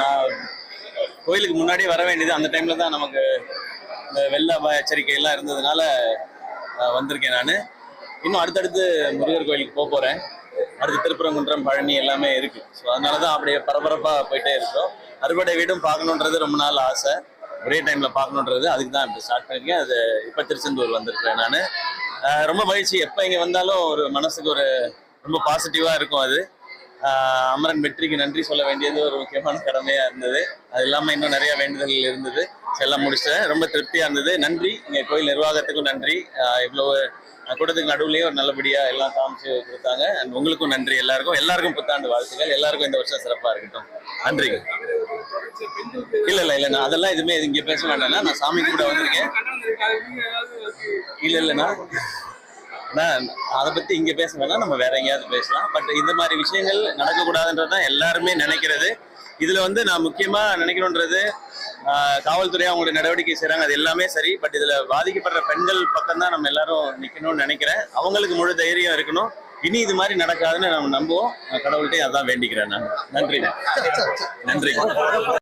நான் கோயிலுக்கு முன்னாடியே வர வேண்டியது. அந்த டைம்ல தான் நமக்கு இந்த வெள்ள அபாய எச்சரிக்கை எல்லாம் இருந்ததுனால வந்திருக்கேன் நான். இன்னும் அடுத்தடுத்து முருகர் கோயிலுக்கு போறேன். அடுத்து திருப்பரங்குன்றம், பழனி எல்லாமே இருக்கு. ஸோ அதனாலதான் அப்படியே பரபரப்பா போயிட்டே இருக்கோம். அறுபடை வீடும் பார்க்கணுன்றது ரொம்ப நாள் ஆசை. ஒரே டைம்ல பார்க்கணுன்றது, அதுக்கு தான் இப்படி ஸ்டார்ட் பண்ணிருக்கேன். அது இப்ப திருச்செந்தூர் வந்திருக்கேன் நான். ரொம்ப மகிழ்ச்சி. எப்ப இங்க வந்தாலும் ஒரு மனசுக்கு ஒரு ரொம்ப பாசிட்டிவா இருக்கும். அது அமரன் வெற்றிக்கு நன்றி சொல்ல வேண்டியது ஒரு முக்கியமான கடமையா இருந்தது. அது இல்லாம இன்னும் நிறைய வேண்டுதல்கள் இருந்தது. எல்லாம் முடிச்சிட்டேன். ரொம்ப திருப்தியா இருந்தது. நன்றி. இங்க கோயில் நிர்வாகத்துக்கும் நன்றி. இவ்வளவு கூட்டத்துக்கு நடுவுலயே ஒரு நல்லபடியா எல்லாம் காமிச்சு கொடுத்தாங்க. அண்ட் உங்களுக்கும் நன்றி. எல்லாருக்கும் புத்தாண்டு வாழ்த்துக்கள். எல்லாருக்கும் இந்த வருஷம் சிறப்பா இருக்கட்டும். நன்றிங்க. இல்ல நான் அதெல்லாம் எதுவுமே இங்க பேச வேண்டாம்னா, நான் சாமி கூட வந்திருக்கேன். இல்லைண்ணா, அதை பத்தி இங்க பேச வேணாம், நம்ம வேற எங்கேயாவது பேசலாம். பட் இந்த மாதிரி விஷயங்கள் நடக்கக்கூடாதுன்றதுதான் எல்லாருமே நினைக்கிறது. இதுல நான் முக்கியமா நினைக்கணுன்றது, காவல்துறையா அவங்களுடைய நடவடிக்கை செய்யறாங்க, அது எல்லாமே சரி. பட் இதுல பாதிக்கப்படுற பெண்கள் பக்கம் தான் நம்ம எல்லாரும் நிக்கணும்னு நினைக்கிறேன். அவங்களுக்கு முழு தைரியம் இருக்கணும். இனி இது மாதிரி நடக்காதுன்னு நம்ம நம்புவோம். கடவுள்கிட்டே அதான் வேண்டிக்கிறேன் நான். நன்றி.